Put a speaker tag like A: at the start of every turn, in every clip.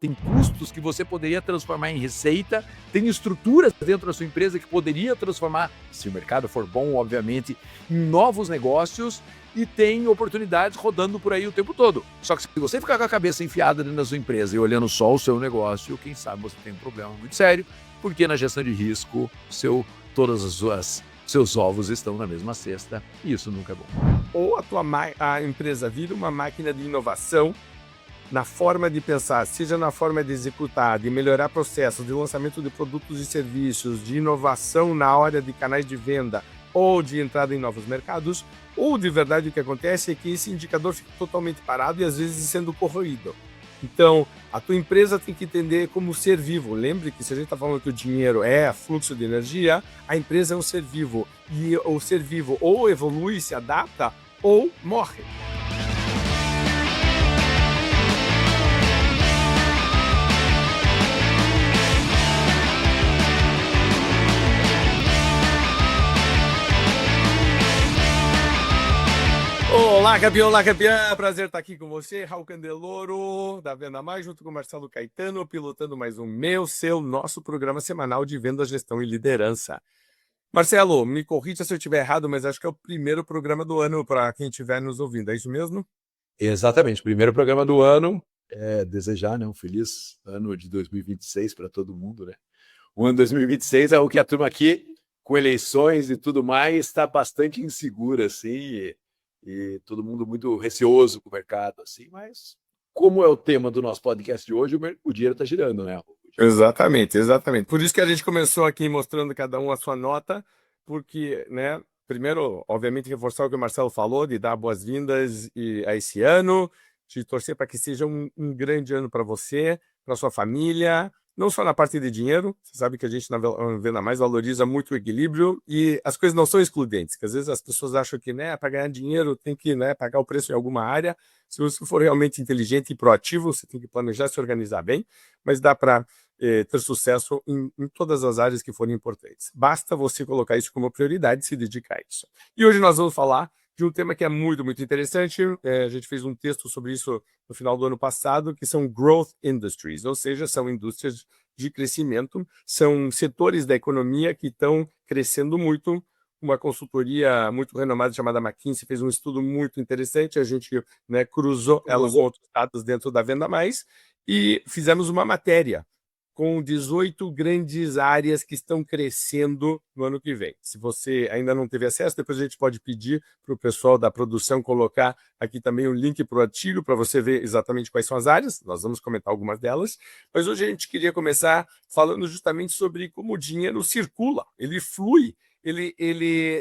A: tem custos que você poderia transformar em receita, tem estruturas dentro da sua empresa que poderia transformar, se o mercado for bom, obviamente, em novos negócios, e tem oportunidades rodando por aí o tempo todo. Só que se você ficar com a cabeça enfiada dentro da sua empresa e olhando só o seu negócio, quem sabe você tem um problema muito sério, porque na gestão de risco, todas as seus ovos estão na mesma cesta, e isso nunca é bom.
B: Ou a empresa vira uma máquina de inovação na forma de pensar, seja na forma de executar, de melhorar processos, de lançamento de produtos e serviços, de inovação na área de canais de venda ou de entrada em novos mercados, ou de verdade o que acontece é que esse indicador fica totalmente parado e às vezes sendo corroído. Então, a tua empresa tem que entender como ser vivo. Lembre que se a gente está falando que o dinheiro é fluxo de energia, a empresa é um ser vivo. E o ser vivo ou evolui, se adapta, ou morre. Olá, campeão, olá, campeã! Prazer estar aqui com você, Raul Candeloro, da Venda Mais, junto com o Marcelo Caetano, pilotando mais um nosso programa semanal de venda, gestão e liderança. Marcelo, me corrija se eu estiver errado, mas acho que é o primeiro programa do ano para quem estiver nos ouvindo, é isso mesmo?
A: Exatamente, primeiro programa do ano, desejar, né, um feliz ano de 2026 para todo mundo, né? O ano 2026 é o que a turma aqui, com eleições e tudo mais, está bastante insegura, assim, e todo mundo muito receoso com o mercado, assim, mas como é o tema do nosso podcast de hoje, o dinheiro está girando, né?
B: Exatamente. Por isso que a gente começou aqui mostrando cada um a sua nota, porque, né, primeiro, obviamente, reforçar o que o Marcelo falou, de dar boas-vindas a esse ano, de torcer para que seja um grande ano para você, para sua família, não só na parte de dinheiro, você sabe que a gente na Venda Mais valoriza muito o equilíbrio e as coisas não são excludentes, que às vezes as pessoas acham que, né, para ganhar dinheiro tem que, né, pagar o preço em alguma área. Se você for realmente inteligente e proativo, você tem que planejar, se organizar bem, mas dá para ter sucesso em todas as áreas que forem importantes. Basta você colocar isso como prioridade e se dedicar a isso. E hoje nós vamos falar de um tema que é muito, muito interessante. A gente fez um texto sobre isso no final do ano passado, que são growth industries, ou seja, são indústrias de crescimento, são setores da economia que estão crescendo muito. Uma consultoria muito renomada chamada McKinsey fez um estudo muito interessante, a gente, né, cruzou ela com outros dados dentro da Venda Mais e fizemos uma matéria com 18 grandes áreas que estão crescendo no ano que vem. Se você ainda não teve acesso, depois a gente pode pedir para o pessoal da produção colocar aqui também um link para o artigo para você ver exatamente quais são as áreas. Nós vamos comentar algumas delas, mas hoje a gente queria começar falando justamente sobre como o dinheiro circula, ele flui, ele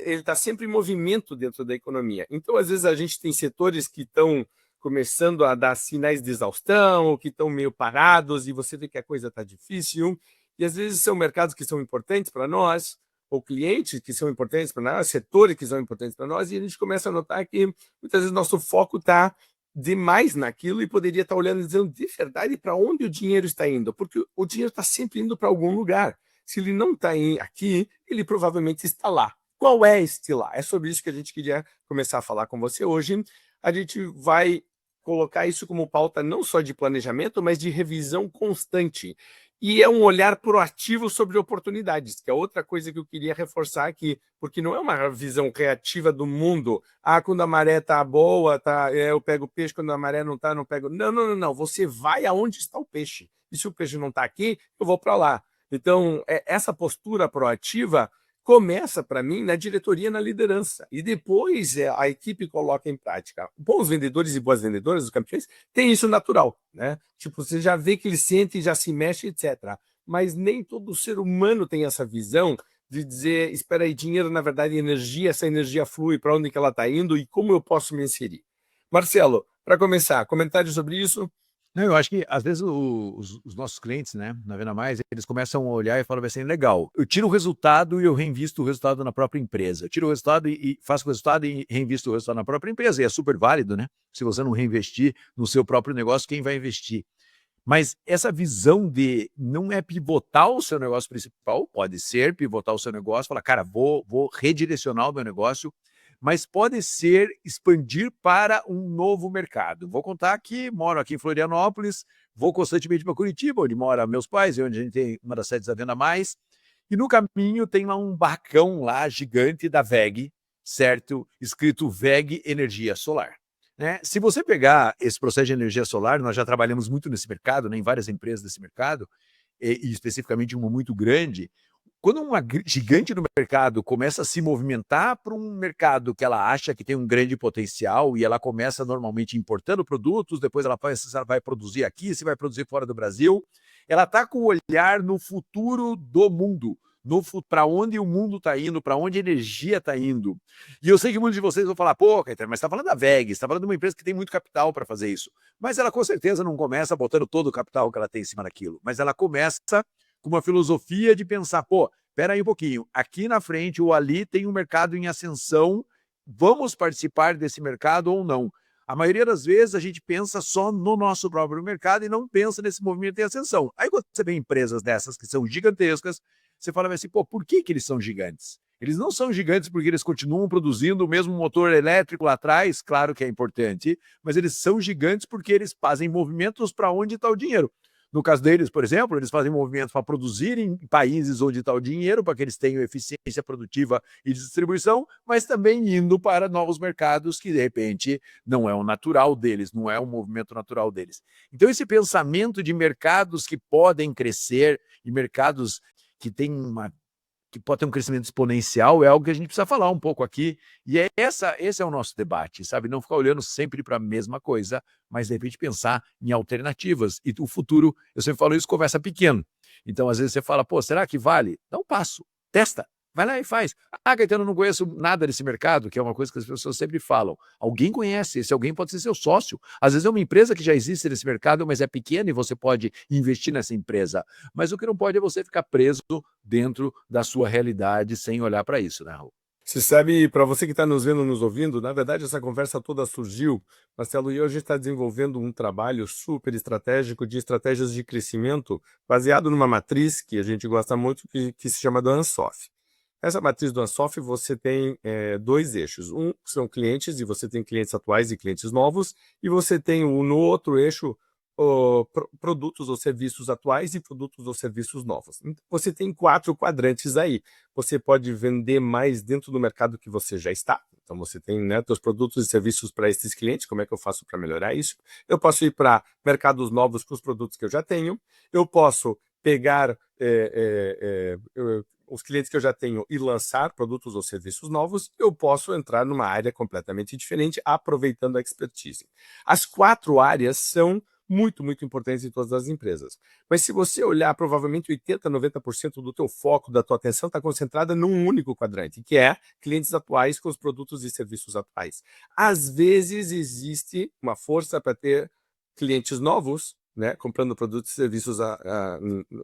B: está sempre em movimento dentro da economia. Então, às vezes, a gente tem setores que estão começando a dar sinais de exaustão, ou que estão meio parados, e você vê que a coisa está difícil. E às vezes são mercados que são importantes para nós, ou clientes que são importantes para nós, setores que são importantes para nós, e a gente começa a notar que muitas vezes nosso foco está demais naquilo e poderia estar olhando e dizendo de verdade para onde o dinheiro está indo, porque o dinheiro está sempre indo para algum lugar. Se ele não está aqui, ele provavelmente está lá. Qual é este lá? É sobre isso que a gente queria começar a falar com você hoje. A gente vai colocar isso como pauta não só de planejamento, mas de revisão constante. E é um olhar proativo sobre oportunidades, que é outra coisa que eu queria reforçar aqui, porque não é uma visão reativa do mundo. Ah, quando a maré está boa, eu pego peixe, quando a maré não está, não pego. Não. Você vai aonde está o peixe. E se o peixe não está aqui, eu vou para lá. Então, essa postura proativa começa, para mim, na diretoria e na liderança. E depois a equipe coloca em prática. Bons vendedores e boas vendedoras, os campeões, têm isso natural, né? Tipo, você já vê que eles sentem, já se mexe, etc. Mas nem todo ser humano tem essa visão de dizer, espera aí, dinheiro, na verdade, é energia, essa energia flui, para onde que ela está indo e como eu posso me inserir. Marcelo, para começar, comentário sobre isso?
A: Não, eu acho que às vezes os nossos clientes, né, na Venda Mais, eles começam a olhar e falam assim, legal, eu tiro o resultado e eu reinvisto o resultado na própria empresa. Eu tiro o resultado e faço o resultado e reinvisto o resultado na própria empresa. E é super válido, né? Se você não reinvestir no seu próprio negócio, quem vai investir? Mas essa visão de não é pivotar o seu negócio principal, pode ser pivotar o seu negócio, falar, cara, vou redirecionar o meu negócio, mas pode ser expandir para um novo mercado. Vou contar que moro aqui em Florianópolis, vou constantemente para Curitiba, onde moram meus pais, e onde a gente tem uma das sedes da Venda Mais, e no caminho tem lá um barracão lá gigante da WEG, certo? Escrito WEG Energia Solar. Né? Se você pegar esse processo de energia solar, nós já trabalhamos muito nesse mercado, né, em várias empresas desse mercado, e especificamente uma muito grande. Quando uma gigante do mercado começa a se movimentar para um mercado que ela acha que tem um grande potencial e ela começa normalmente importando produtos, depois ela pensa se ela vai produzir aqui, se vai produzir fora do Brasil, ela está com o olhar no futuro do mundo, para onde o mundo está indo, para onde a energia está indo. E eu sei que muitos de vocês vão falar, pô, Caetano, mas você está falando da WEG, você está falando de uma empresa que tem muito capital para fazer isso. Mas ela com certeza não começa botando todo o capital que ela tem em cima daquilo, mas ela começa com uma filosofia de pensar, pô, espera aí um pouquinho, aqui na frente ou ali tem um mercado em ascensão, vamos participar desse mercado ou não? A maioria das vezes a gente pensa só no nosso próprio mercado e não pensa nesse movimento em ascensão. Aí quando você vê empresas dessas que são gigantescas, você fala assim, pô, por que eles são gigantes? Eles não são gigantes porque eles continuam produzindo o mesmo motor elétrico lá atrás, claro que é importante, mas eles são gigantes porque eles fazem movimentos para onde está o dinheiro. No caso deles, por exemplo, eles fazem movimentos para produzir em países onde está o dinheiro, para que eles tenham eficiência produtiva e distribuição, mas também indo para novos mercados que, de repente, não é o natural deles, não é o movimento natural deles. Então, esse pensamento de mercados que podem crescer e mercados que têm que pode ter um crescimento exponencial, é algo que a gente precisa falar um pouco aqui, e esse é o nosso debate, sabe? Não ficar olhando sempre para a mesma coisa, mas de repente pensar em alternativas. E o futuro, eu sempre falo isso, conversa pequeno. Então, às vezes você fala, pô, será que vale? Dá um passo, testa. Vai lá e faz. Ah, Caetano, eu não conheço nada desse mercado, que é uma coisa que as pessoas sempre falam. Alguém conhece, esse alguém pode ser seu sócio. Às vezes é uma empresa que já existe nesse mercado, mas é pequena e você pode investir nessa empresa. Mas o que não pode é você ficar preso dentro da sua realidade sem olhar para isso, né, Raul?
B: Você sabe, para você que está nos vendo, nos ouvindo, na verdade essa conversa toda surgiu, Marcelo, e hoje está desenvolvendo um trabalho super estratégico de estratégias de crescimento baseado numa matriz que a gente gosta muito, que se chama do Ansoff. Essa matriz do Ansoff você tem dois eixos. Um são clientes, e você tem clientes atuais e clientes novos, e você tem no outro eixo produtos ou serviços atuais e produtos ou serviços novos. Então, você tem 4 quadrantes aí. Você pode vender mais dentro do mercado que você já está. Então, você tem, né, seus produtos e serviços para esses clientes. Como é que eu faço para melhorar isso? Eu posso ir para mercados novos com os produtos que eu já tenho. Eu posso pegar os clientes que eu já tenho e lançar produtos ou serviços novos. Eu posso entrar numa área completamente diferente, aproveitando a expertise. As 4 áreas são muito, muito importantes em todas as empresas. Mas se você olhar, provavelmente 80%, 90% do teu foco, da tua atenção está concentrada num único quadrante, que é clientes atuais com os produtos e serviços atuais. Às vezes existe uma força para ter clientes novos, né, comprando produtos e serviços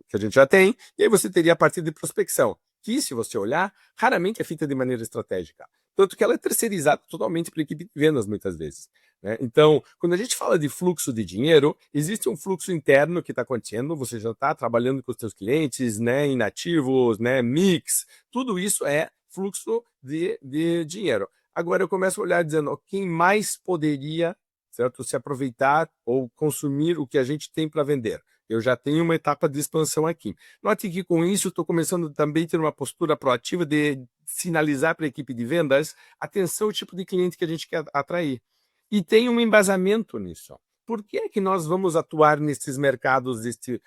B: que a gente já tem, e aí você teria a parte de prospecção, que, se você olhar, raramente é feita de maneira estratégica. Tanto que ela é terceirizada totalmente pela equipe de vendas, muitas vezes. Né? Então, quando a gente fala de fluxo de dinheiro, existe um fluxo interno que está acontecendo, você já está trabalhando com os seus clientes, né, em nativos, né, mix, tudo isso é fluxo de dinheiro. Agora eu começo a olhar dizendo, quem mais poderia, certo, se aproveitar ou consumir o que a gente tem para vender? Eu já tenho uma etapa de expansão aqui. Note que com isso estou começando também a ter uma postura proativa de sinalizar para a equipe de vendas, atenção ao tipo de cliente que a gente quer atrair. E tem um embasamento nisso. Por que é que nós vamos atuar nesses mercados este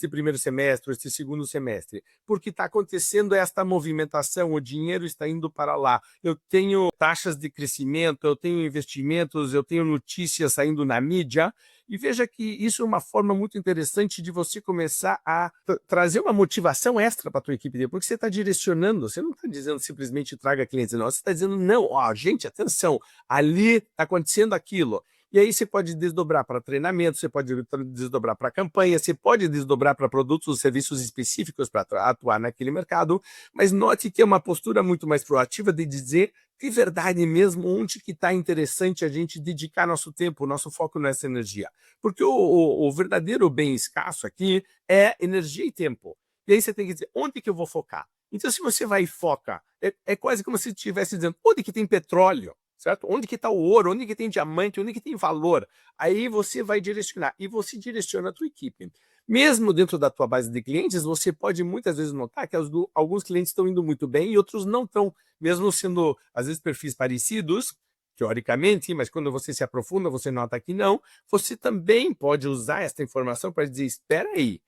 B: primeiro semestre, este segundo semestre? Porque está acontecendo esta movimentação, o dinheiro está indo para lá. Eu tenho taxas de crescimento, eu tenho investimentos, eu tenho notícias saindo na mídia, e veja que isso é uma forma muito interessante de você começar a trazer uma motivação extra para a tua equipe, porque você está direcionando, você não está dizendo simplesmente traga clientes, não, você está dizendo, não, ó, gente, atenção, ali está acontecendo aquilo. E aí você pode desdobrar para treinamento, você pode desdobrar para campanha, você pode desdobrar para produtos ou serviços específicos para atuar naquele mercado, mas note que é uma postura muito mais proativa de dizer de verdade mesmo onde que está interessante a gente dedicar nosso tempo, nosso foco nessa energia. Porque o verdadeiro bem escasso aqui é energia e tempo. E aí você tem que dizer, onde que eu vou focar? Então, se você vai e foca, é quase como se estivesse dizendo, onde que tem petróleo, certo? Onde que está o ouro, onde que tem diamante, onde que tem valor. Aí você vai direcionar, e você direciona a tua equipe. Mesmo dentro da tua base de clientes, você pode muitas vezes notar que alguns clientes estão indo muito bem e outros não estão, mesmo sendo, às vezes, perfis parecidos, teoricamente, mas quando você se aprofunda, você nota que não. Você também pode usar essa informação para dizer, espera aí,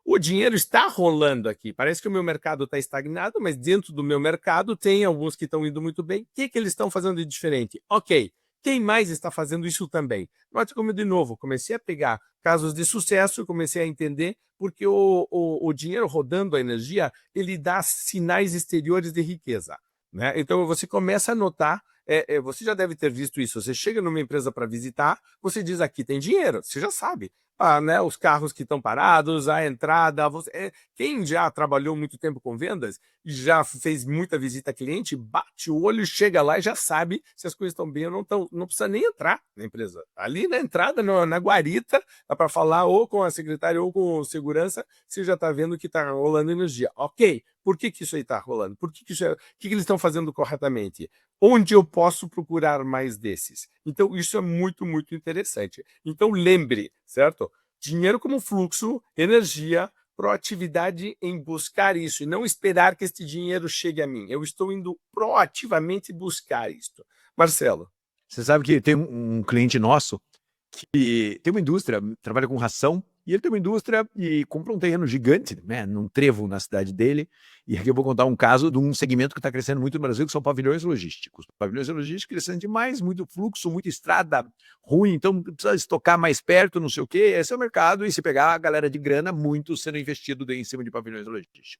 B: o dinheiro está rolando aqui. Parece que o meu mercado está estagnado, mas dentro do meu mercado tem alguns que estão indo muito bem. O que, que eles estão fazendo de diferente? Ok, quem mais está fazendo isso também? Note como, de novo, comecei a pegar casos de sucesso, comecei a entender, porque o dinheiro rodando a energia, ele dá sinais exteriores de riqueza. Né? Então, você começa a notar, você já deve ter visto isso, você chega numa empresa para visitar, você diz, aqui tem dinheiro, você já sabe. Né, os carros que estão parados, a entrada. Quem já trabalhou muito tempo com vendas e já fez muita visita a cliente, bate o olho, chega lá e já sabe se as coisas estão bem ou não estão. Não precisa nem entrar na empresa. Ali na entrada, na guarita, dá para falar ou com a secretária ou com o segurança, você já está vendo que está rolando energia. Ok, por que isso aí está rolando? O que eles estão fazendo corretamente? Onde eu posso procurar mais desses? Então, isso é muito, muito interessante. Então, lembre, certo? Dinheiro como fluxo, energia, proatividade em buscar isso e não esperar que este dinheiro chegue a mim. Eu estou indo proativamente buscar isto. Marcelo.
A: Você sabe que tem um cliente nosso que tem uma indústria, trabalha com ração, e ele tem uma indústria e comprou um terreno gigante, né, num trevo na cidade dele. E aqui eu vou contar um caso de um segmento que está crescendo muito no Brasil, que são pavilhões logísticos. Pavilhões logísticos crescendo demais, muito fluxo, muita estrada ruim, então precisa estocar mais perto, não sei o quê. Esse é o mercado, e se pegar a galera de grana, muito sendo investido em cima de pavilhões logísticos.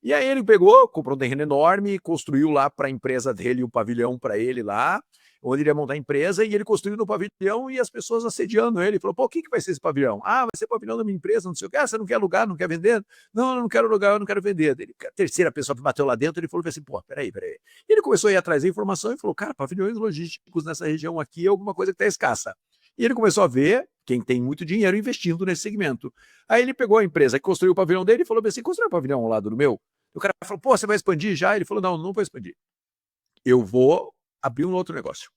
A: E aí ele pegou, comprou um terreno enorme, construiu lá para a empresa dele um pavilhão para ele lá, onde ele ia montar a empresa, e ele construiu no pavilhão e as pessoas assediando ele. Falou, pô, o que vai ser esse pavilhão? Ah, vai ser pavilhão da minha empresa, não sei o que. Ah, você não quer alugar, não quer vender? Não, eu não quero alugar, eu não quero vender. A terceira pessoa que bateu lá dentro, ele falou assim, pô, peraí. E ele começou a ir atrás da informação e falou, cara, pavilhões logísticos nessa região aqui é alguma coisa que está escassa. E ele começou a ver quem tem muito dinheiro investindo nesse segmento. Aí ele pegou a empresa que construiu o pavilhão dele e falou assim, construiu um pavilhão ao lado do meu? O cara falou, pô, você vai expandir já? Ele falou, não vou expandir. Eu vou abrir um outro negócio.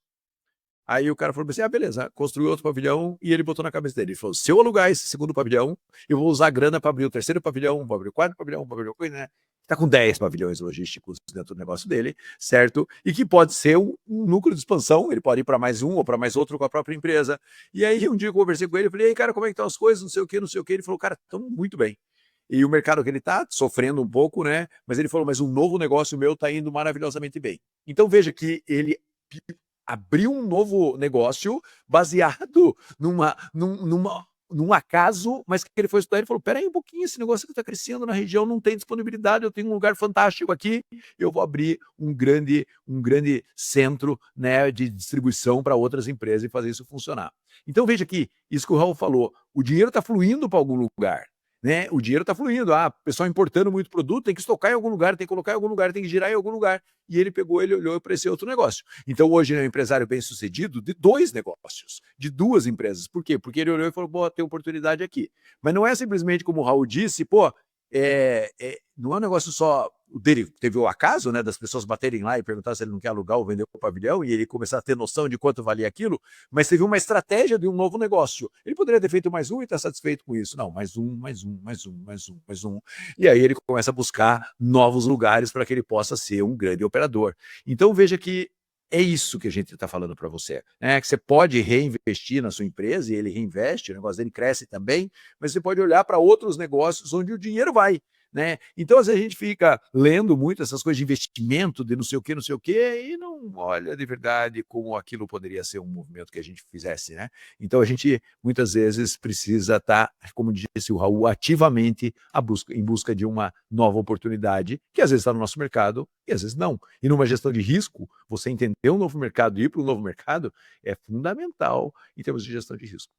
A: Aí o cara falou assim, beleza, construiu outro pavilhão, e ele botou na cabeça dele, ele falou, se eu alugar esse segundo pavilhão, eu vou usar a grana para abrir o terceiro pavilhão, para abrir o quarto pavilhão, né? Tá com 10 pavilhões logísticos dentro do negócio dele, certo? E que pode ser um núcleo de expansão, ele pode ir para mais um ou para mais outro com a própria empresa. E aí um dia eu conversei com ele, eu falei, cara, como é que estão as coisas, não sei o que, ele falou, cara, estão muito bem. E o mercado que ele está sofrendo um pouco, né? Mas ele falou, mas um novo negócio meu está indo maravilhosamente bem. Então veja que ele abriu um novo negócio baseado num acaso, mas que ele foi estudar e falou, peraí um pouquinho, esse negócio que está crescendo na região não tem disponibilidade, eu tenho um lugar fantástico aqui, eu vou abrir um grande centro, né, de distribuição para outras empresas e fazer isso funcionar. Então veja que isso que o Raul falou, o dinheiro está fluindo para algum lugar. Né? O dinheiro está fluindo, o pessoal importando muito produto, tem que estocar em algum lugar, tem que colocar em algum lugar, tem que girar em algum lugar. E ele pegou, ele olhou para esse outro negócio. Então hoje ele é um empresário bem sucedido de 2 negócios, de 2 empresas. Por quê? Porque ele olhou e falou, pô, tem oportunidade aqui. Mas não é simplesmente como o Raul disse, pô, não é um negócio só dele. Teve o acaso, né, das pessoas baterem lá e perguntar se ele não quer alugar ou vender o pavilhão, e ele começar a ter noção de quanto valia aquilo, mas teve uma estratégia de um novo negócio. Ele poderia ter feito mais um e estar satisfeito com isso. Não, mais um. E aí ele começa a buscar novos lugares para que ele possa ser um grande operador. Então veja que é isso que a gente está falando para você, né? Que você pode reinvestir na sua empresa, e ele reinveste, o negócio dele cresce também, mas você pode olhar para outros negócios onde o dinheiro vai. Né? Então, às vezes a gente fica lendo muito essas coisas de investimento, de não sei o que, e não olha de verdade como aquilo poderia ser um movimento que a gente fizesse, né? Então, a gente muitas vezes precisa estar, como disse o Raul, ativamente em busca de uma nova oportunidade, que às vezes está no nosso mercado e às vezes não. E numa gestão de risco, você entender um novo mercado e ir para um novo mercado é fundamental em termos de gestão de risco.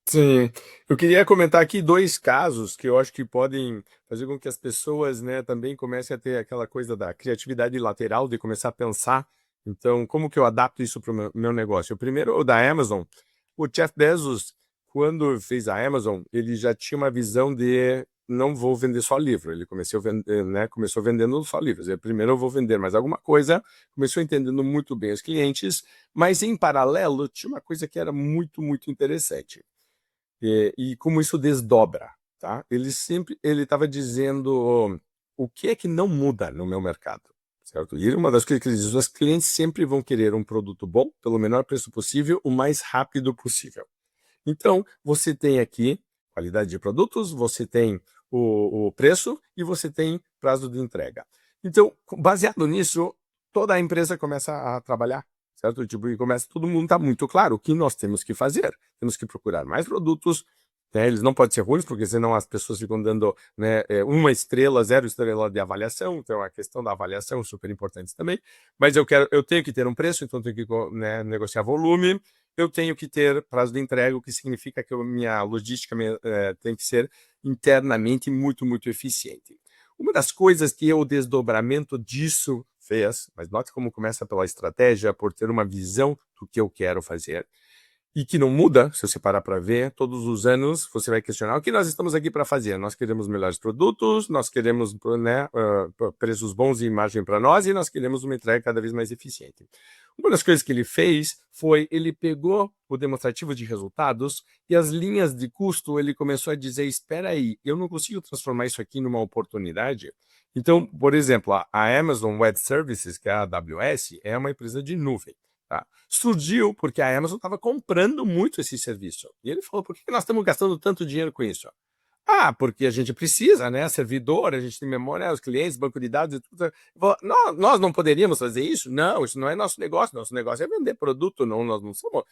B: Sim, eu queria comentar aqui 2 casos que eu acho que podem fazer com que as pessoas, né, também comecem a ter aquela coisa da criatividade lateral, de começar a pensar, então, como que eu adapto isso para o meu negócio? O primeiro, o da Amazon. O Jeff Bezos, quando fez a Amazon, ele já tinha uma visão de não vou vender só livro. Ele começou vendendo só livros. Primeiro eu vou vender mais alguma coisa, começou entendendo muito bem os clientes, mas em paralelo tinha uma coisa que era muito, muito interessante. E como isso desdobra, tá? Ele estava dizendo o que é que não muda no meu mercado, certo? E uma das coisas que ele diz, os clientes sempre vão querer um produto bom, pelo menor preço possível, o mais rápido possível. Então, você tem aqui qualidade de produtos, você tem o preço e você tem prazo de entrega. Então, baseado nisso, toda a empresa começa a trabalhar, certo? Tipo, e começa, todo mundo está muito claro o que nós temos que fazer. Temos que procurar mais produtos, né? Eles não podem ser ruins, porque senão as pessoas ficam dando, né, 1 estrela, 0 estrela de avaliação. Então, a questão da avaliação é super importante também. Mas eu tenho que ter um preço, então eu tenho que, né, negociar volume. Eu tenho que ter prazo de entrega, o que significa que a minha logística tem que ser internamente muito, muito eficiente. Uma das coisas que o desdobramento disso fez, mas note como começa pela estratégia, por ter uma visão do que eu quero fazer, e que não muda, se você parar para ver, todos os anos você vai questionar o que nós estamos aqui para fazer. Nós queremos melhores produtos, nós queremos, né, preços bons e margem para nós, e nós queremos uma entrega cada vez mais eficiente. Uma das coisas que ele fez foi, ele pegou o demonstrativo de resultados e as linhas de custo, ele começou a dizer, espera aí, eu não consigo transformar isso aqui numa oportunidade. Então, por exemplo, a Amazon Web Services, que é a AWS, é uma empresa de nuvem. Tá? Surgiu porque a Amazon estava comprando muito esse serviço. E ele falou, por que nós estamos gastando tanto dinheiro com isso? Ah, porque a gente precisa, né? Servidor, a gente tem memória, os clientes, banco de dados e tudo. Nós não poderíamos fazer isso? Não, isso não é nosso negócio. Nosso negócio é vender produto, não. Nós não somos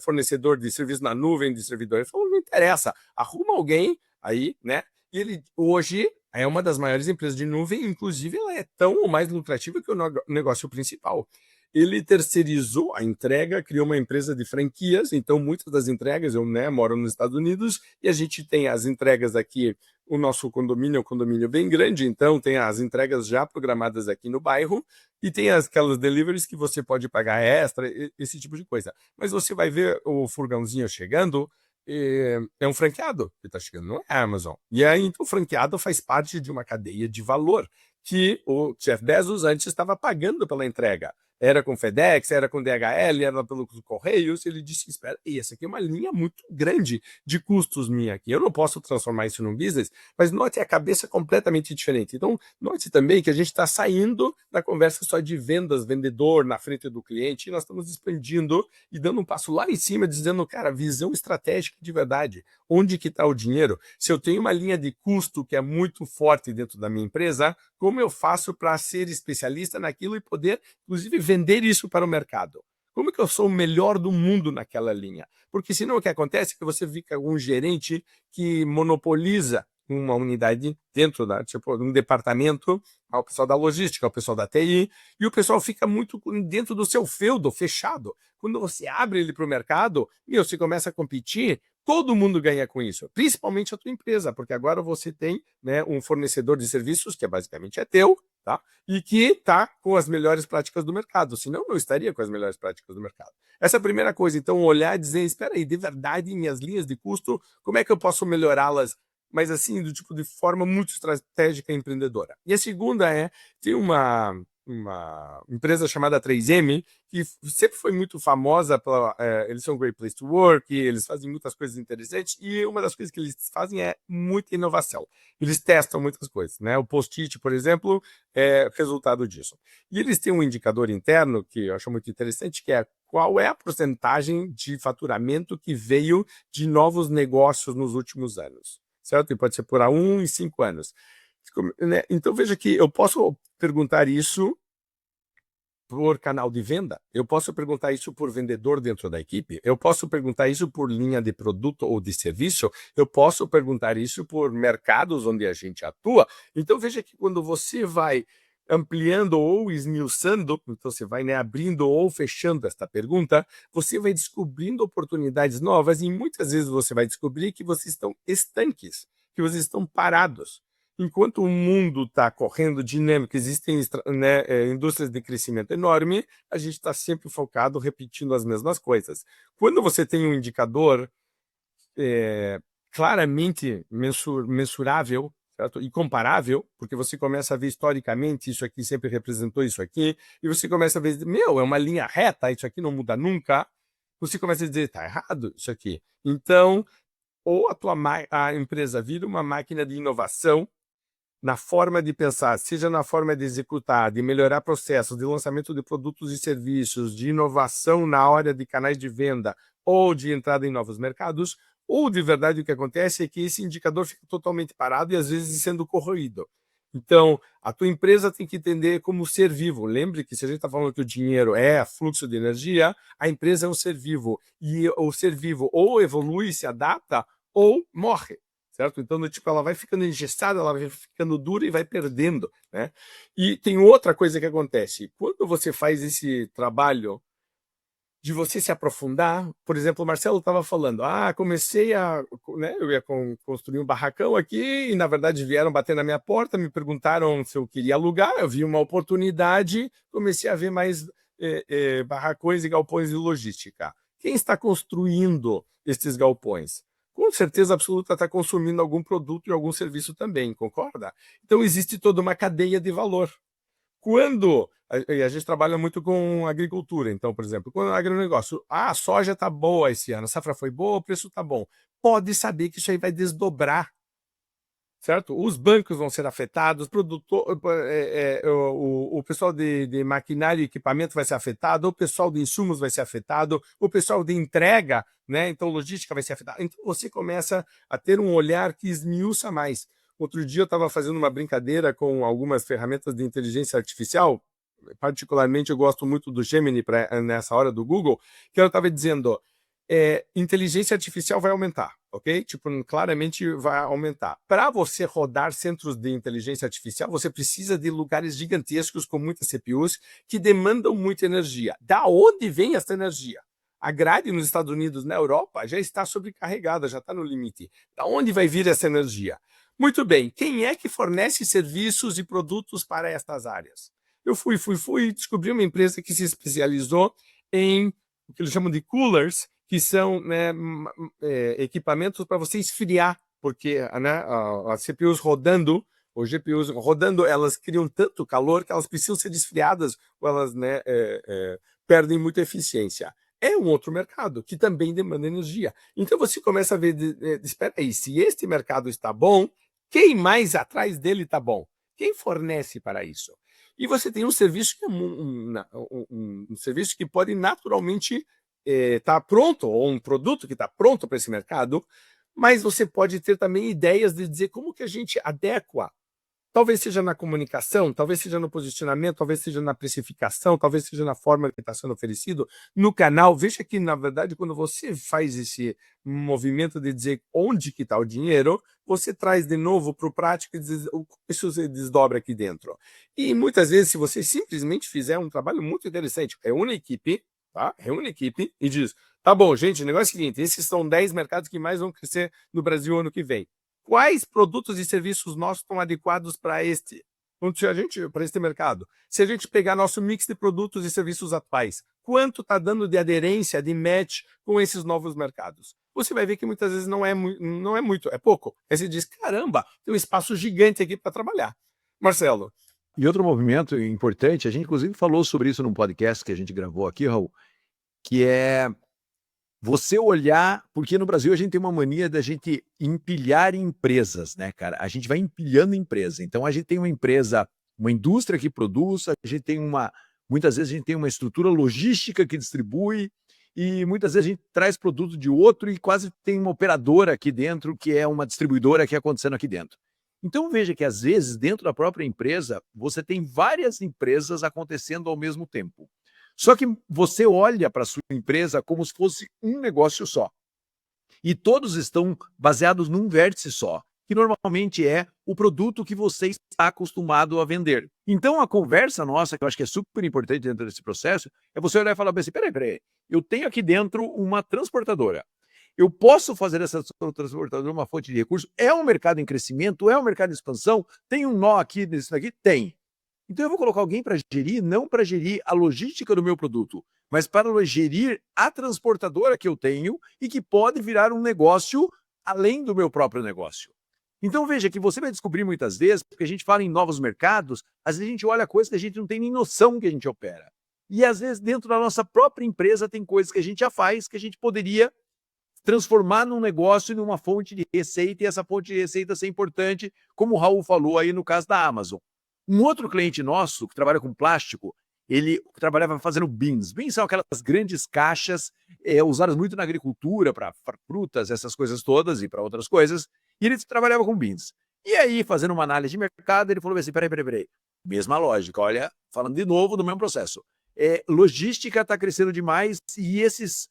B: fornecedor de serviço na nuvem de servidor. Ele falou, não interessa. Arruma alguém aí, né? E ele hoje é uma das maiores empresas de nuvem, inclusive ela é tão ou mais lucrativa que o negócio principal. Ele terceirizou a entrega, criou uma empresa de franquias, então muitas das entregas, eu, né, moro nos Estados Unidos, e a gente tem as entregas aqui, o nosso condomínio é um condomínio bem grande, então tem as entregas já programadas aqui no bairro, e tem aquelas deliveries que você pode pagar extra, esse tipo de coisa. Mas você vai ver o furgãozinho chegando, é um franqueado que está chegando, não é a Amazon. E aí, então, o franqueado faz parte de uma cadeia de valor que o Jeff Bezos antes estava pagando pela entrega. Era com FedEx, era com DHL, era pelos Correios. Ele disse, espera aí, essa aqui é uma linha muito grande de custos minha aqui. Eu não posso transformar isso num business, mas note a cabeça completamente diferente. Então, note também que a gente está saindo da conversa só de vendas, vendedor na frente do cliente, e nós estamos expandindo e dando um passo lá em cima, dizendo, cara, visão estratégica de verdade. Onde que está o dinheiro? Se eu tenho uma linha de custo que é muito forte dentro da minha empresa, como eu faço para ser especialista naquilo e poder, inclusive, vender isso para o mercado? Como que eu sou o melhor do mundo naquela linha? Porque senão o que acontece é que você fica um gerente que monopoliza uma unidade dentro da, tipo, um departamento, ao pessoal da logística, ao pessoal da TI, e o pessoal fica muito dentro do seu feudo, fechado. Quando você abre ele para o mercado, você começa a competir, todo mundo ganha com isso, principalmente a tua empresa, porque agora você tem, né, um fornecedor de serviços que basicamente é teu, tá? E que está com as melhores práticas do mercado, senão não estaria com as melhores práticas do mercado. Essa é a primeira coisa, então olhar e dizer, espera aí, de verdade, minhas linhas de custo, como é que eu posso melhorá-las, mas assim, do tipo de forma muito estratégica e empreendedora. E a segunda tem uma empresa chamada 3M, que sempre foi muito famosa pela, eles são um great place to work, eles fazem muitas coisas interessantes, e uma das coisas que eles fazem é muita inovação. Eles testam muitas coisas, né? O Post-it, por exemplo, é resultado disso. E eles têm um indicador interno que eu acho muito interessante, que é qual é a porcentagem de faturamento que veio de novos negócios nos últimos anos, certo? E pode ser por 1 e 5 anos. Né? Então veja que eu posso perguntar isso por canal de venda, eu posso perguntar isso por vendedor dentro da equipe, eu posso perguntar isso por linha de produto ou de serviço, eu posso perguntar isso por mercados onde a gente atua. Então veja que quando você vai ampliando ou esmiuçando, então você vai, né, abrindo ou fechando esta pergunta, você vai descobrindo oportunidades novas e muitas vezes você vai descobrir que vocês estão estanques, que vocês estão parados. Enquanto o mundo está correndo dinâmico, existem, né, indústrias de crescimento enorme, a gente está sempre focado repetindo as mesmas coisas. Quando você tem um indicador claramente mensurável, certo? E comparável, porque você começa a ver historicamente isso aqui sempre representou isso aqui, e você começa a ver, meu, é uma linha reta, isso aqui não muda nunca. Você começa a dizer, tá errado isso aqui. Então, ou a empresa vira uma máquina de inovação na forma de pensar, seja na forma de executar, de melhorar processos, de lançamento de produtos e serviços, de inovação na área de canais de venda ou de entrada em novos mercados, ou de verdade o que acontece é que esse indicador fica totalmente parado e às vezes sendo corroído. Então, a tua empresa tem que entender como ser vivo. Lembre que se a gente está falando que o dinheiro é fluxo de energia, a empresa é um ser vivo. E o ser vivo ou evolui, se adapta, ou morre. Certo? Então, tipo, ela vai ficando engessada, ela vai ficando dura e vai perdendo, né? E tem outra coisa que acontece. Quando você faz esse trabalho de você se aprofundar, por exemplo, o Marcelo estava falando, comecei a, né, eu ia construir um barracão aqui e, na verdade, vieram bater na minha porta, me perguntaram se eu queria alugar, eu vi uma oportunidade, comecei a ver mais barracões e galpões de logística. Quem está construindo estes galpões? Com certeza absoluta está consumindo algum produto e algum serviço também, concorda? Então, existe toda uma cadeia de valor. Quando a gente trabalha muito com agricultura, então, por exemplo, quando o agronegócio, a soja está boa esse ano, a safra foi boa, o preço está bom. Pode saber que isso aí vai desdobrar, certo? Os bancos vão ser afetados, o pessoal de maquinário e equipamento vai ser afetado, o pessoal de insumos vai ser afetado, o pessoal de entrega, né? Então, logística vai ser afetada. Então, você começa a ter um olhar que esmiuça mais. Outro dia eu estava fazendo uma brincadeira com algumas ferramentas de inteligência artificial, particularmente eu gosto muito do Gemini nessa hora do Google, que eu estava dizendo, inteligência artificial vai aumentar, ok? Tipo, claramente vai aumentar. Para você rodar centros de inteligência artificial, você precisa de lugares gigantescos com muitas CPUs que demandam muita energia. Da onde vem essa energia? A grade nos Estados Unidos, na Europa, já está sobrecarregada, já está no limite. Da onde vai vir essa energia? Muito bem, quem é que fornece serviços e produtos para estas áreas? Eu fui, descobri uma empresa que se especializou em o que eles chamam de coolers, que são, né, equipamentos para você esfriar, porque, né, as CPUs rodando, ou GPUs rodando, elas criam tanto calor que elas precisam ser esfriadas ou elas, né, perdem muita eficiência. É um outro mercado que também demanda energia. Então você começa a ver, espera aí, se este mercado está bom, quem mais atrás dele está bom? Quem fornece para isso? E você tem um serviço que é um serviço que pode naturalmente estar pronto, ou um produto que está pronto para esse mercado, mas você pode ter também ideias de dizer como que a gente adequa. Talvez seja na comunicação, talvez seja no posicionamento, talvez seja na precificação, talvez seja na forma que está sendo oferecido, no canal. Veja que, na verdade, quando você faz esse movimento de dizer onde que está o dinheiro, você traz de novo para o prático e diz isso se desdobra aqui dentro. E muitas vezes, se você simplesmente fizer um trabalho muito interessante, reúne a equipe, tá? Reúne a equipe e diz, tá bom, gente, o negócio é o seguinte, esses são 10 mercados que mais vão crescer no Brasil ano que vem. Quais produtos e serviços nossos estão adequados para este mercado? Se a gente pegar nosso mix de produtos e serviços atuais, quanto está dando de aderência, de match com esses novos mercados? Você vai ver que muitas vezes não é muito, é pouco. Aí você diz, caramba, tem um espaço gigante aqui para trabalhar. Marcelo.
A: E outro movimento importante, a gente inclusive falou sobre isso num podcast que a gente gravou aqui, Raul, que é você olhar, porque no Brasil a gente tem uma mania da gente empilhar empresas, né, cara? A gente vai empilhando empresa. Então a gente tem uma empresa, uma indústria que produz, a gente tem muitas vezes a gente tem uma estrutura logística que distribui, e muitas vezes a gente traz produto de outro e quase tem uma operadora aqui dentro que é uma distribuidora que é acontecendo aqui dentro. Então veja que às vezes dentro da própria empresa você tem várias empresas acontecendo ao mesmo tempo. Só que você olha para a sua empresa como se fosse um negócio só. E todos estão baseados num vértice só, que normalmente é o produto que você está acostumado a vender. Então a conversa nossa, que eu acho que é super importante dentro desse processo, é você olhar e falar assim, peraí, eu tenho aqui dentro uma transportadora. Eu posso fazer essa transportadora uma fonte de recurso? É um mercado em crescimento? É um mercado em expansão? Tem um nó aqui nisso daqui? Tem. Então eu vou colocar alguém para gerir, não para gerir a logística do meu produto, mas para gerir a transportadora que eu tenho e que pode virar um negócio além do meu próprio negócio. Então veja que você vai descobrir muitas vezes, porque a gente fala em novos mercados, às vezes a gente olha coisas que a gente não tem nem noção que a gente opera. E às vezes dentro da nossa própria empresa tem coisas que a gente já faz que a gente poderia transformar num negócio, numa fonte de receita, e essa fonte de receita ser importante, como o Raul falou aí no caso da Amazon. Um outro cliente nosso, que trabalha com plástico, ele trabalhava fazendo bins. Bins são aquelas grandes caixas usadas muito na agricultura, para frutas, essas coisas todas, e para outras coisas, e ele trabalhava com bins. E aí, fazendo uma análise de mercado, ele falou assim, peraí. Mesma lógica, olha, falando de novo do mesmo processo. Logística está crescendo demais e esses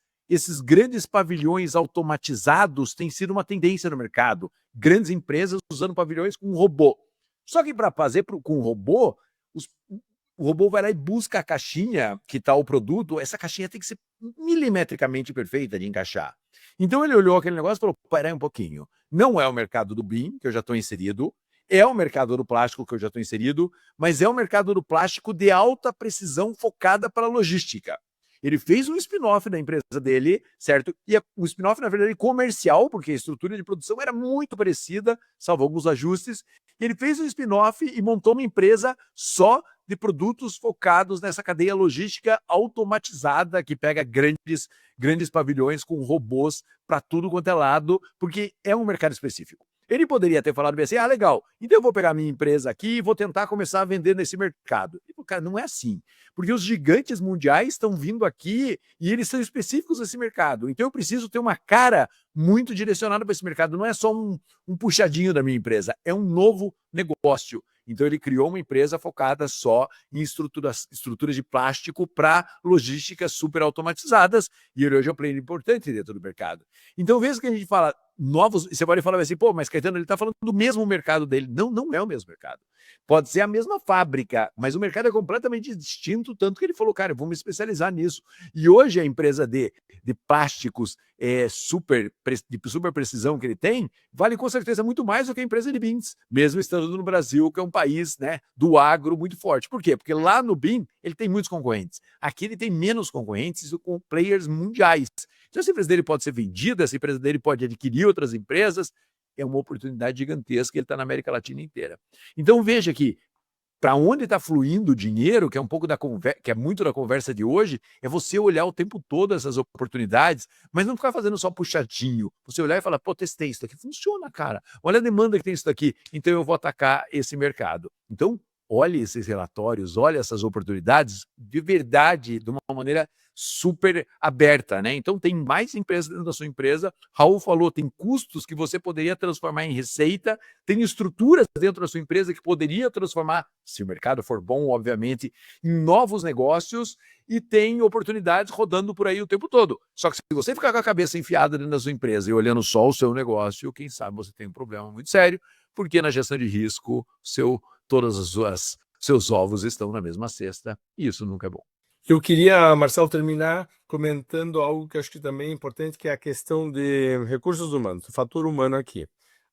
A: grandes pavilhões automatizados têm sido uma tendência no mercado. Grandes empresas usando pavilhões com robô. Só que para fazer com o robô, o robô vai lá e busca a caixinha que está o produto, essa caixinha tem que ser milimetricamente perfeita de encaixar. Então ele olhou aquele negócio e falou, peraí um pouquinho, não é o mercado do BIM, que eu já estou inserido, é o mercado do plástico que eu já estou inserido, mas é o mercado do plástico de alta precisão focada para logística. Ele fez um spin-off da empresa dele, certo? E o spin-off, na verdade, comercial, porque a estrutura de produção era muito parecida, salvo alguns ajustes. Ele fez um spin-off e montou uma empresa só de produtos focados nessa cadeia logística automatizada, que pega grandes pavilhões com robôs para tudo quanto é lado, porque é um mercado específico. Ele poderia ter falado bem assim, legal, então eu vou pegar minha empresa aqui e vou tentar começar a vender nesse mercado. E, cara, não é assim, porque os gigantes mundiais estão vindo aqui e eles são específicos nesse mercado. Então eu preciso ter uma cara muito direcionada para esse mercado. Não é só um puxadinho da minha empresa, é um novo negócio. Então ele criou uma empresa focada só em estruturas de plástico para logísticas super automatizadas, e ele hoje é um player importante dentro do mercado. Então, veja que a gente fala novos, você pode falar assim, pô, mas Caetano, ele está falando do mesmo mercado dele. Não, não é o mesmo mercado. Pode ser a mesma fábrica, mas o mercado é completamente distinto, tanto que ele falou, cara, eu vou me especializar nisso. E hoje a empresa de plásticos de super precisão que ele tem, vale com certeza muito mais do que a empresa de bins, mesmo estando no Brasil, que é um país, né, do agro muito forte. Por quê? Porque lá no BIM ele tem muitos concorrentes. Aqui ele tem menos concorrentes com players mundiais. Então essa empresa dele pode ser vendida, essa empresa dele pode adquirir outras empresas, é uma oportunidade gigantesca, ele está na América Latina inteira. Então veja que para onde está fluindo o dinheiro, que é um pouco que é muito da conversa de hoje, é você olhar o tempo todo essas oportunidades, mas não ficar fazendo só puxadinho. Você olhar e falar, pô, testei isso aqui, funciona, cara. Olha a demanda que tem isso daqui, então eu vou atacar esse mercado. Então, olhe esses relatórios, olhe essas oportunidades de verdade, de uma maneira super aberta, né? Então tem mais empresas dentro da sua empresa. Raul falou, tem custos que você poderia transformar em receita, tem estruturas dentro da sua empresa que poderia transformar, se o mercado for bom, obviamente, em novos negócios, e tem oportunidades rodando por aí o tempo todo. Só que se você ficar com a cabeça enfiada dentro da sua empresa e olhando só o seu negócio, quem sabe você tem um problema muito sério, porque na gestão de risco, todos os seus ovos estão na mesma cesta, e isso nunca é bom.
B: Eu queria, Marcelo, terminar comentando algo que acho que também é importante, que é a questão de recursos humanos, o fator humano aqui.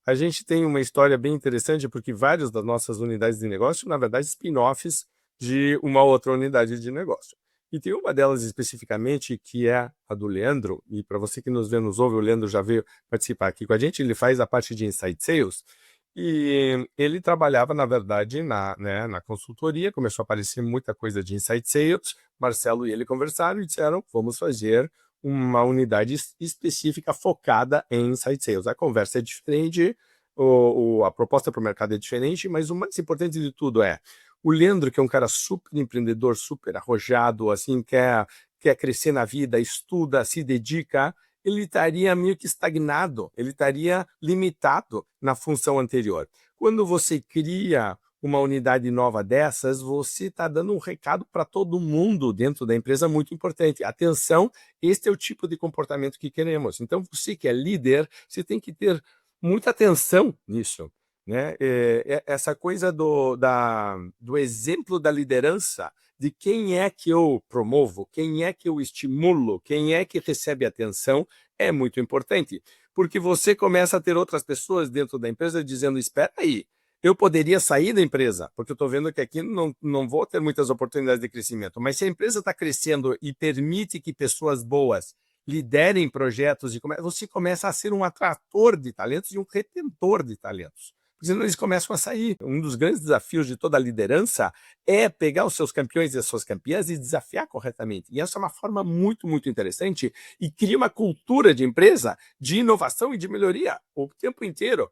B: A gente tem uma história bem interessante, porque várias das nossas unidades de negócio, na verdade, spin-offs de uma outra unidade de negócio. E tem uma delas especificamente, que é a do Leandro, e para você que nos vê, nos ouve, o Leandro já veio participar aqui com a gente, ele faz a parte de Inside Sales, e ele trabalhava, na verdade, na consultoria, começou a aparecer muita coisa de Inside Sales, Marcelo e ele conversaram e disseram, vamos fazer uma unidade específica focada em Inside Sales. A conversa é diferente, a proposta para o mercado é diferente, mas o mais importante de tudo é, o Leandro, que é um cara super empreendedor, super arrojado, assim, quer crescer na vida, estuda, se dedica, ele estaria meio que estagnado, ele estaria limitado na função anterior. Quando você cria uma unidade nova dessas, você está dando um recado para todo mundo dentro da empresa muito importante. Atenção, este é o tipo de comportamento que queremos. Então, você que é líder, você tem que ter muita atenção nisso, né? Essa coisa do exemplo da liderança, de quem é que eu promovo, quem é que eu estimulo, quem é que recebe atenção, é muito importante. Porque você começa a ter outras pessoas dentro da empresa dizendo, espera aí, eu poderia sair da empresa, porque eu estou vendo que aqui não vou ter muitas oportunidades de crescimento. Mas se a empresa está crescendo e permite que pessoas boas liderem projetos e você começa a ser um atrator de talentos e um retentor de talentos. Porque senão eles começam a sair. Um dos grandes desafios de toda a liderança é pegar os seus campeões e as suas campeãs e desafiar corretamente. E essa é uma forma muito, muito interessante e cria uma cultura de empresa de inovação e de melhoria o tempo inteiro.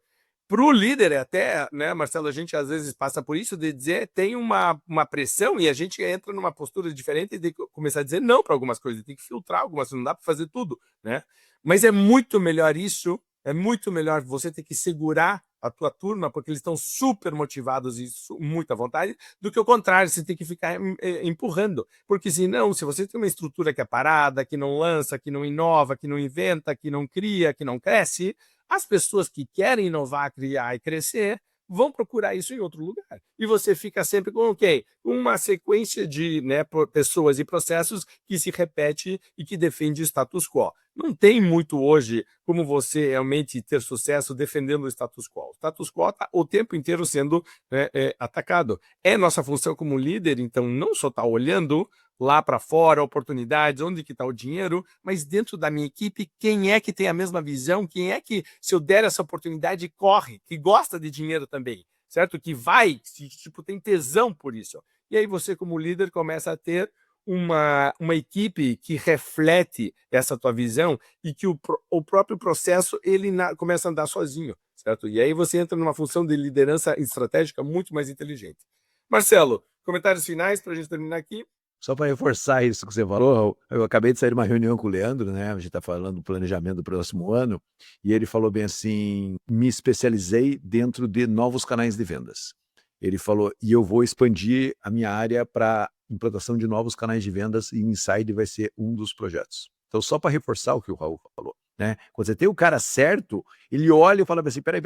B: Para o líder até, né, Marcelo, a gente às vezes passa por isso de dizer, tem uma pressão e a gente entra numa postura diferente de começar a dizer não para algumas coisas, tem que filtrar algumas, não dá para fazer tudo, né? Mas é muito melhor isso, é muito melhor você ter que segurar a tua turma, porque eles estão super motivados e muita vontade, do que o contrário, você tem que ficar empurrando. Porque senão, se você tem uma estrutura que é parada, que não lança, que não inova, que não inventa, que não cria, que não cresce, as pessoas que querem inovar, criar e crescer vão procurar isso em outro lugar. E você fica sempre com uma sequência de, né, pessoas e processos que se repete e que defende o status quo. Não tem muito hoje como você realmente ter sucesso defendendo o status quo. O status quo está o tempo inteiro sendo atacado. É nossa função como líder, então, não só estar olhando lá para fora, oportunidades, onde que está o dinheiro, mas dentro da minha equipe, quem é que tem a mesma visão, quem é que, se eu der essa oportunidade, corre, que gosta de dinheiro também, certo? Que vai, tipo, tem tesão por isso. E aí você, como líder, começa a ter uma equipe que reflete essa tua visão e que o próprio processo ele começa a andar sozinho, certo? E aí você entra numa função de liderança estratégica muito mais inteligente. Marcelo, comentários finais para a gente terminar aqui?
A: Só para reforçar isso que você falou, eu acabei de sair de uma reunião com o Leandro, né? A gente está falando do planejamento do próximo ano, e ele falou bem assim: me especializei dentro de novos canais de vendas. Ele falou, e eu vou expandir a minha área para implantação de novos canais de vendas, e Inside vai ser um dos projetos. Então, só para reforçar o que o Raul falou, né? Quando você tem o cara certo, ele olha e fala assim: peraí,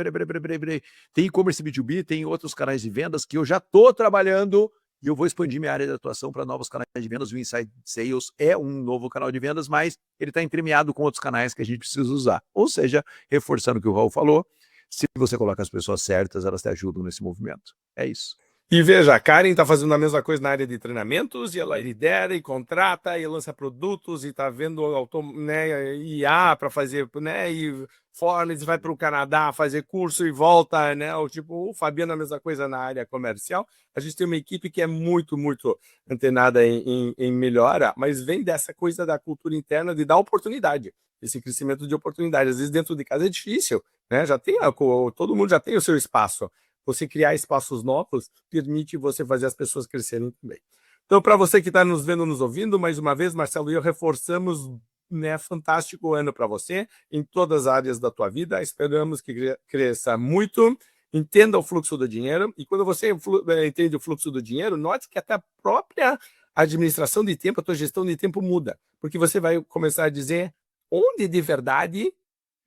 A: tem e-commerce B2B, tem outros canais de vendas que eu já estou trabalhando. E eu vou expandir minha área de atuação para novos canais de vendas. O Inside Sales é um novo canal de vendas, mas ele está entremeado com outros canais que a gente precisa usar. Ou seja, reforçando o que o Raul falou, se você coloca as pessoas certas, elas te ajudam nesse movimento. É isso.
B: E veja, a Karen está fazendo a mesma coisa na área de treinamentos, e ela lidera e contrata e lança produtos e está vendo né, IA para fazer, né, e Fornes vai para o Canadá fazer curso e volta, né, o Fabiano a mesma coisa na área comercial. A gente tem uma equipe que é muito, muito antenada em melhora, mas vem dessa coisa da cultura interna de dar oportunidade, esse crescimento de oportunidade. Às vezes dentro de casa é difícil, né, todo mundo já tem o seu espaço. Você criar espaços novos permite você fazer as pessoas crescerem também. Então, para você que está nos vendo, nos ouvindo, mais uma vez, Marcelo e eu reforçamos, né, fantástico ano para você, em todas as áreas da tua vida. Esperamos que cresça muito, entenda o fluxo do dinheiro, e quando você entende o fluxo do dinheiro, note que até a própria administração de tempo, a tua gestão de tempo muda, porque você vai começar a dizer onde de verdade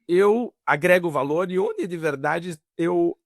B: eu agrego valor e onde de verdade eu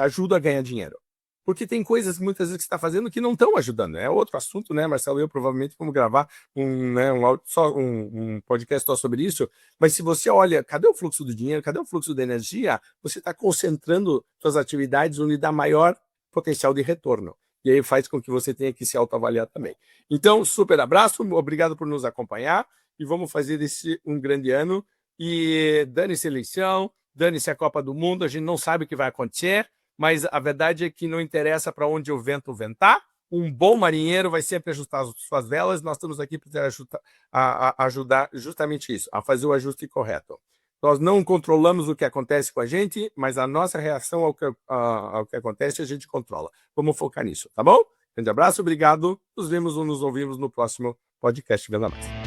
B: ajuda a ganhar dinheiro. Porque tem coisas muitas vezes que você está fazendo que não estão ajudando. É outro assunto, né, Marcelo? Eu provavelmente vamos gravar um podcast só sobre isso. Mas se você olha, cadê o fluxo do dinheiro? Cadê o fluxo da energia? Você está concentrando suas atividades onde dá maior potencial de retorno. E aí faz com que você tenha que se autoavaliar também. Então, super abraço, obrigado por nos acompanhar e vamos fazer desse um grande ano. E dane-se eleição, dane-se a Copa do Mundo, a gente não sabe o que vai acontecer, mas a verdade é que não interessa para onde o vento ventar, um bom marinheiro vai sempre ajustar as suas velas, nós estamos aqui para ajudar justamente isso, a fazer o ajuste correto. Nós não controlamos o que acontece com a gente, mas a nossa reação ao que acontece a gente controla. Vamos focar nisso, tá bom? Grande abraço, obrigado, nos vemos ou nos ouvimos no próximo podcast Venda Mais.